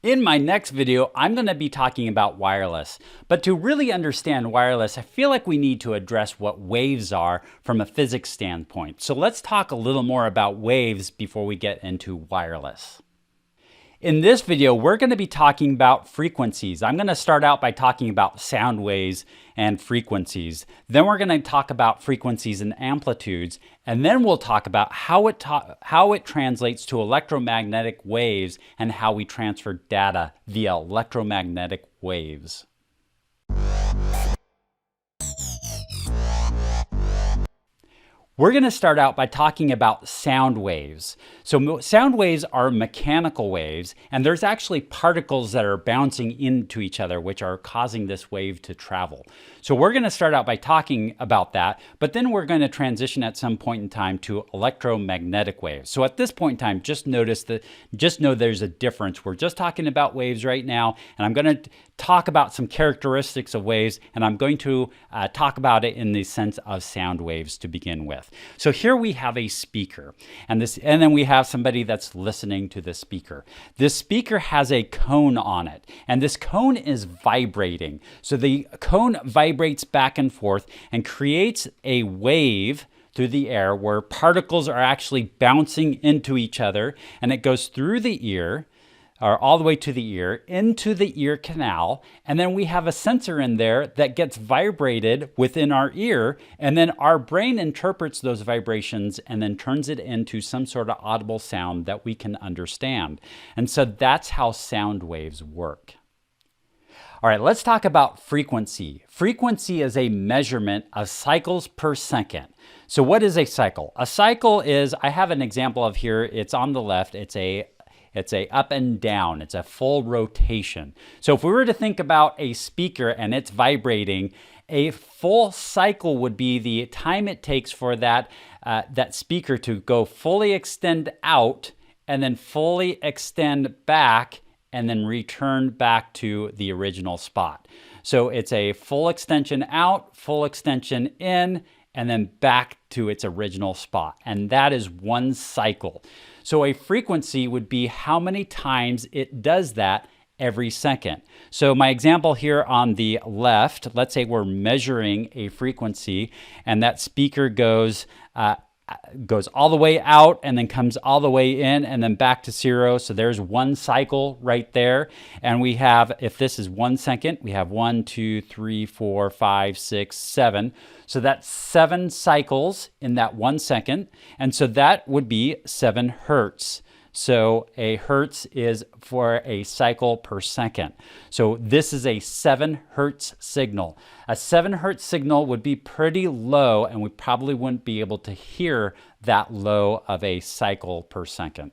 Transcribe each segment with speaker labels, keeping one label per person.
Speaker 1: In my next video, I'm going to be talking about wireless. But to really understand wireless, I feel like we need to address what waves are from a physics standpoint. So let's talk a little more about waves before we get into wireless. In this video, we're going to be talking about frequencies. I'm going to start out by talking about sound waves and frequencies. Then we're going to talk about frequencies and amplitudes. And then we'll talk about how it translates to electromagnetic waves and how we transfer data via electromagnetic waves. We're going to start out by talking about sound waves. So sound waves are mechanical waves, and there's actually particles that are bouncing into each other, which are causing this wave to travel. So we're going to start out by talking about that, but then we're going to transition at some point in time to electromagnetic waves. So at this point in time, just know there's a difference. We're just talking about waves right now, and I'm going to talk about some characteristics of waves, and I'm going to talk about it in the sense of sound waves to begin with. So here we have a speaker, and then we have somebody that's listening to the speaker. This speaker has a cone on it, and this cone is vibrating. So the cone vibrates back and forth and creates a wave through the air where particles are actually bouncing into each other, and it goes through the ear, or all the way to the ear, into the ear canal, and then we have a sensor in there that gets vibrated within our ear, and then our brain interprets those vibrations and then turns it into some sort of audible sound that we can understand. And so that's how sound waves work. All right, let's talk about frequency. Frequency is a measurement of cycles per second. So what is a cycle? A cycle is, I have an example of here, it's on the left, it's a up and down. It's a full rotation. So if we were to think about a speaker and it's vibrating, a full cycle would be the time it takes for that speaker to go fully extend out and then fully extend back and then return back to the original spot. So it's a full extension out, full extension in, and then back to its original spot. And that is one cycle. So a frequency would be how many times it does that every second. So my example here on the left, let's say we're measuring a frequency and that speaker goes all the way out and then comes all the way in and then back to zero. So there's one cycle right there. And we have, if this is 1 second, we have 1, 2, 3, 4, 5, 6, 7. So that's 7 cycles in that 1 second. And so that would be 7 hertz. So a hertz is for a cycle per second. So this is a 7 hertz signal. A 7 hertz signal would be pretty low, and we probably wouldn't be able to hear that low of a cycle per second.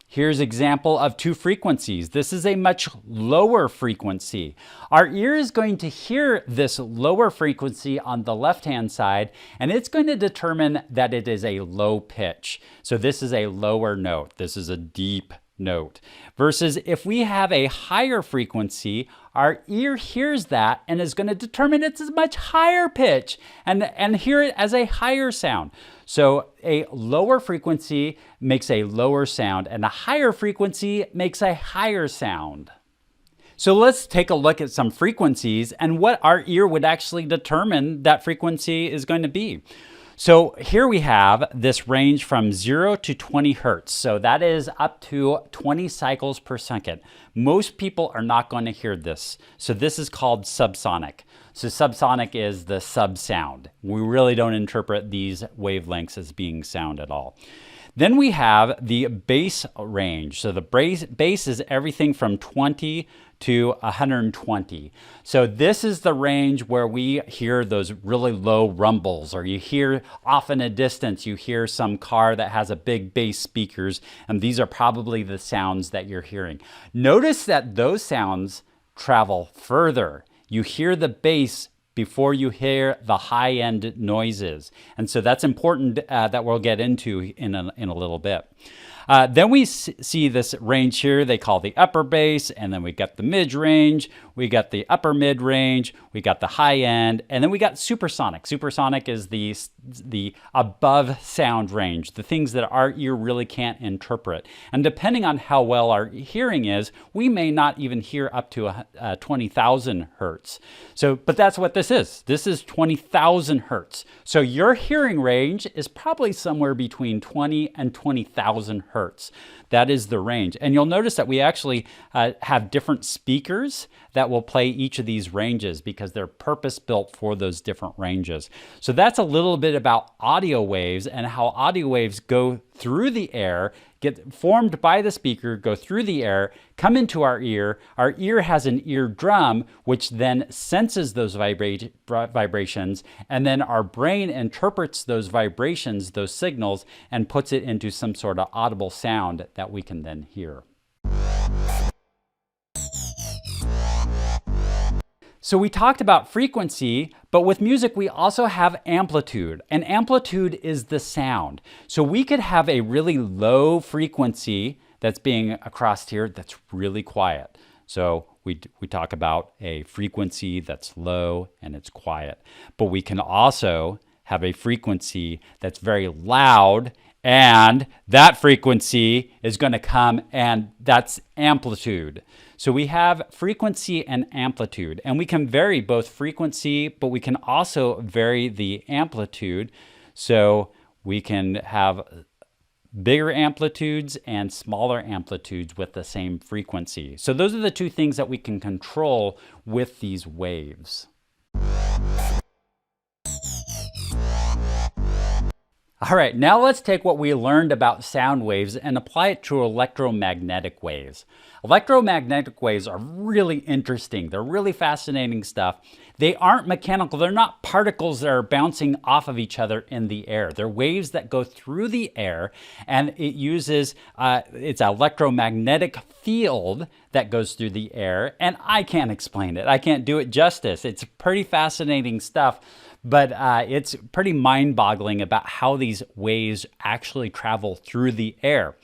Speaker 1: Here's an example of 2 frequencies. This is a much lower frequency. Our ear is going to hear this lower frequency on the left-hand side, and it's going to determine that it is a low pitch. So this is a lower note. This is a deep note. Versus if we have a higher frequency, our ear hears that and is going to determine it's a much higher pitch and hear it as a higher sound. So a lower frequency makes a lower sound, and a higher frequency makes a higher sound. So let's take a look at some frequencies and what our ear would actually determine that frequency is going to be. So here we have this range from 0 to 20 hertz. So that is up to 20 cycles per second. Most people are not going to hear this. So this is called subsonic. So subsonic is the sub sound. We really don't interpret these wavelengths as being sound at all. Then we have the bass range. So the bass is everything from 20 to 120. So this is the range where we hear those really low rumbles, or you hear off in a distance, you hear some car that has a big bass speakers, and these are probably the sounds that you're hearing. Notice that those sounds travel further. You hear the bass before you hear the high-end noises. And so that's important that we'll get into in a little bit. Then we see this range here they call the upper bass, and then we got the mid range, we got the upper mid range, we got the high end, and then we got supersonic. Supersonic is the above sound range, the things that our ear really can't interpret. And depending on how well our hearing is, we may not even hear up to 20,000 hertz. So, but that's what this is. This is 20,000 hertz. So your hearing range is probably somewhere between 20 and 20,000 hertz. That is the range. And you'll notice that we actually have different speakers that will play each of these ranges because they're purpose-built for those different ranges. So that's a little bit about audio waves and how audio waves go through the air, get formed by the speaker, go through the air, come into our ear. Our ear has an eardrum, which then senses those vibrations, and then our brain interprets those vibrations, those signals, and puts it into some sort of audible sound that we can then hear. So we talked about frequency, but with music we also have amplitude. And amplitude is the sound. So we could have a really low frequency that's being across here that's really quiet. So we talk about a frequency that's low and it's quiet. But we can also have a frequency that's very loud, and that frequency is going to come, and that's amplitude. So we have frequency and amplitude, and we can vary both frequency, but we can also vary the amplitude. So we can have bigger amplitudes and smaller amplitudes with the same frequency. So those are the two things that we can control with these waves. All right, now let's take what we learned about sound waves and apply it to electromagnetic waves. Electromagnetic waves are really interesting. They're really fascinating stuff. They aren't mechanical. They're not particles that are bouncing off of each other in the air. They're waves that go through the air, and it uses, it's an electromagnetic field that goes through the air, and I can't explain it. I can't do it justice. It's pretty fascinating stuff. But it's pretty mind-boggling about how these waves actually travel through the air.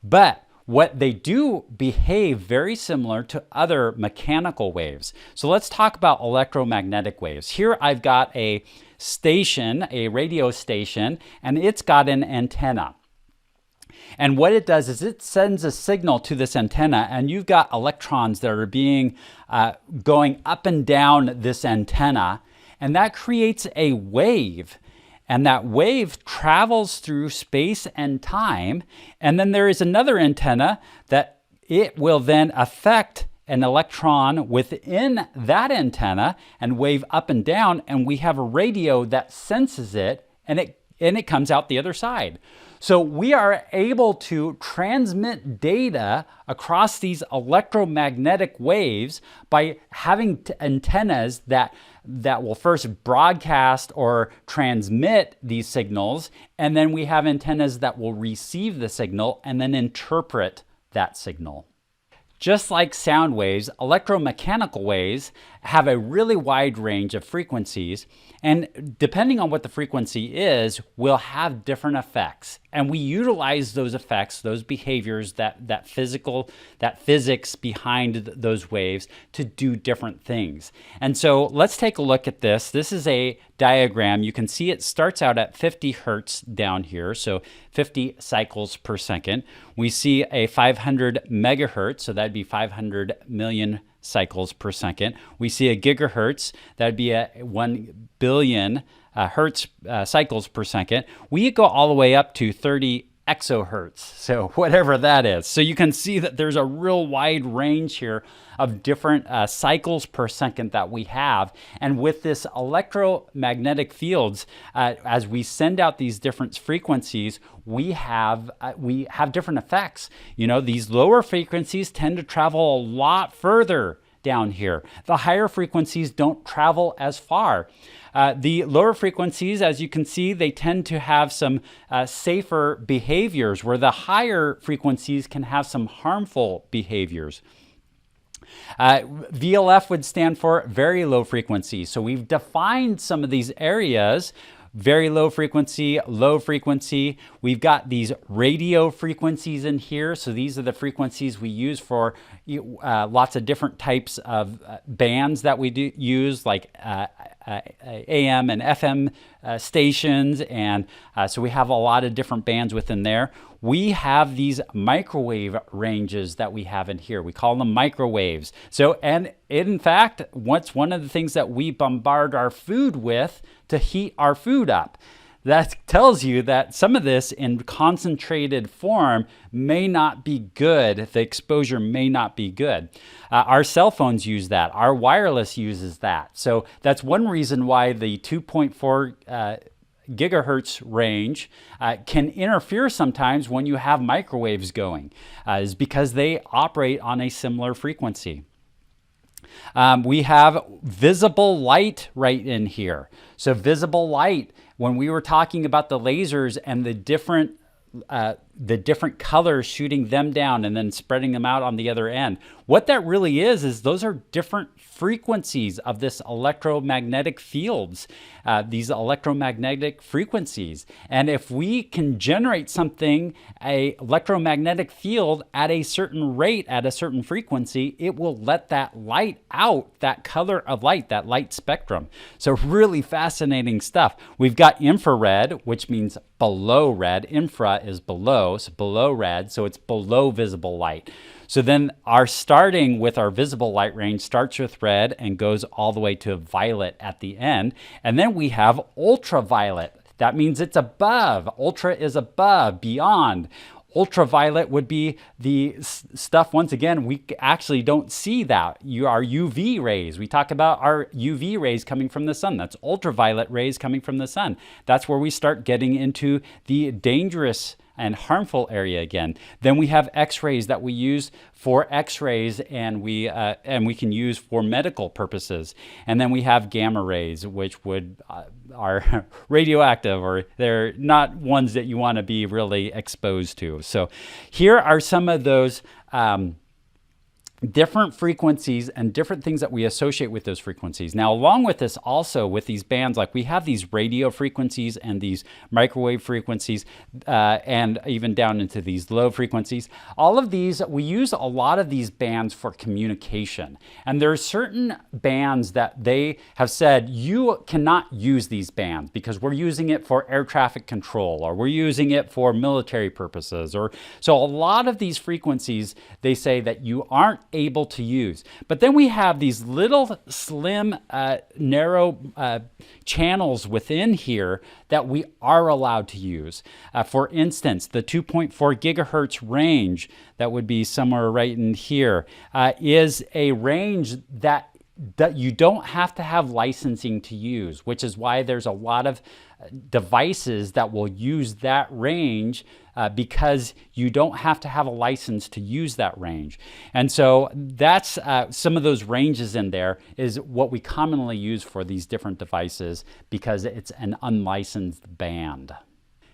Speaker 1: But what they do behave very similar to other mechanical waves. So let's talk about electromagnetic waves. Here I've got a station, a radio station, and it's got an antenna. And what it does is it sends a signal to this antenna, and you've got electrons that are going up and down this antenna. And that creates a wave, and that wave travels through space and time. And then there is another antenna that it will then affect an electron within that antenna and wave up and down. And we have a radio that senses it, and it comes out the other side. So we are able to transmit data across these electromagnetic waves by having antennas that will first broadcast or transmit these signals, and then we have antennas that will receive the signal and then interpret that signal. Just like sound waves, electromechanical waves have a really wide range of frequencies, and depending on what the frequency is, will have different effects. And we utilize those effects, those behaviors, that physics behind those waves to do different things. And so let's take a look at this. This is a diagram. You can see it starts out at 50 hertz down here, so 50 cycles per second. We see a 500 megahertz, so that'd be 500 million cycles per second. We see a gigahertz, that'd be a 1 billion hertz cycles per second. We go all the way up to 30 exohertz, so whatever that is. So you can see that there's a real wide range here of different cycles per second that we have. And with this electromagnetic fields, as we send out these different frequencies, we have different effects. You know, these lower frequencies tend to travel a lot further down here. The higher frequencies don't travel as far. The lower frequencies, as you can see, they tend to have some safer behaviors, where the higher frequencies can have some harmful behaviors. VLF would stand for very low frequency. So we've defined some of these areas very low frequency, low frequency. We've got these radio frequencies in here. So these are the frequencies we use for lots of different types of bands that we do use, like AM and FM stations. And so we have a lot of different bands within there. We have these microwave ranges that we have in here. We call them microwaves. So, and in fact, what's one of the things that we bombard our food with to heat our food up. That tells you that some of this in concentrated form may not be good. The exposure may not be good. Our cell phones use that. Our wireless uses that. So that's one reason why the 2.4 gigahertz range can interfere sometimes when you have microwaves going, is because they operate on a similar frequency. We have visible light right in here. So visible light, when we were talking about the lasers and the different colors, shooting them down and then spreading them out on the other end, what that really is those are different frequencies of this electromagnetic fields, these electromagnetic frequencies. And if we can generate something, a electromagnetic field at a certain rate, at a certain frequency, it will let that light out, that color of light, that light spectrum. So really fascinating stuff. We've got infrared, which means below red. Infra is below, so below red, so it's below visible light. So then starting with our visible light range starts with red and goes all the way to violet at the end. And then we have ultraviolet. That means it's above. Ultra is above, beyond. Ultraviolet would be the stuff, once again, we actually don't see that. Our UV rays. We talk about our UV rays coming from the sun. That's ultraviolet rays coming from the sun. That's where we start getting into the dangerous and harmful area again. Then we have X-rays that we use for X-rays, and we can use for medical purposes. And then we have gamma rays, which are radioactive, or they're not ones that you want to be really exposed to. So here are some of those different frequencies and different things that we associate with those frequencies. Now, along with this, also with these bands, like we have these radio frequencies and these microwave frequencies, and even down into these low frequencies. All of these, we use a lot of these bands for communication. And there are certain bands that they have said, you cannot use these bands because we're using it for air traffic control, or we're using it for military purposes. Or so a lot of these frequencies, they say that you aren't able to use. But then we have these little slim, narrow channels within here that we are allowed to use. For instance, the 2.4 gigahertz range, that would be somewhere right in here, is a range that you don't have to have licensing to use, which is why there's a lot of devices that will use that range, because you don't have to have a license to use that range. And so that's some of those ranges in there is what we commonly use for these different devices, because it's an unlicensed band.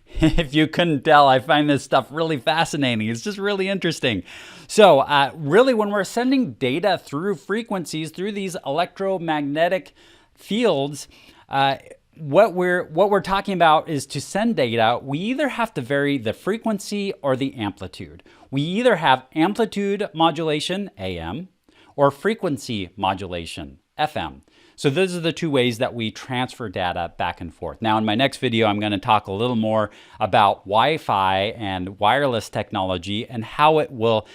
Speaker 1: If you couldn't tell, I find this stuff really fascinating. It's just really interesting. So really, when we're sending data through frequencies, through these electromagnetic fields, what we're talking about is, to send data, we either have to vary the frequency or the amplitude. We either have amplitude modulation, AM, or frequency modulation, FM. So those are the two ways that we transfer data back and forth. Now, in my next video, I'm going to talk a little more about Wi-Fi and wireless technology and how it will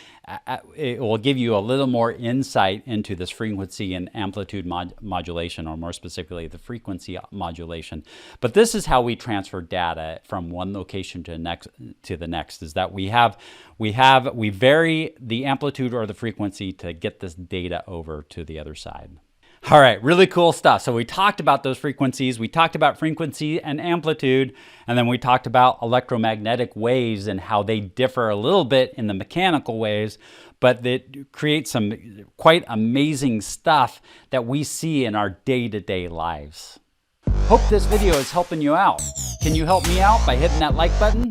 Speaker 1: give you a little more insight into this frequency and amplitude modulation, or more specifically, the frequency modulation. But this is how we transfer data from one location to the next, is that we vary the amplitude or the frequency to get this data over to the other side. All right, really cool stuff. So we talked about those frequencies, we talked about frequency and amplitude, and then we talked about electromagnetic waves and how they differ a little bit in the mechanical waves, but that creates some quite amazing stuff that we see in our day-to-day lives. Hope this video is helping you out. Can you help me out by hitting that like button?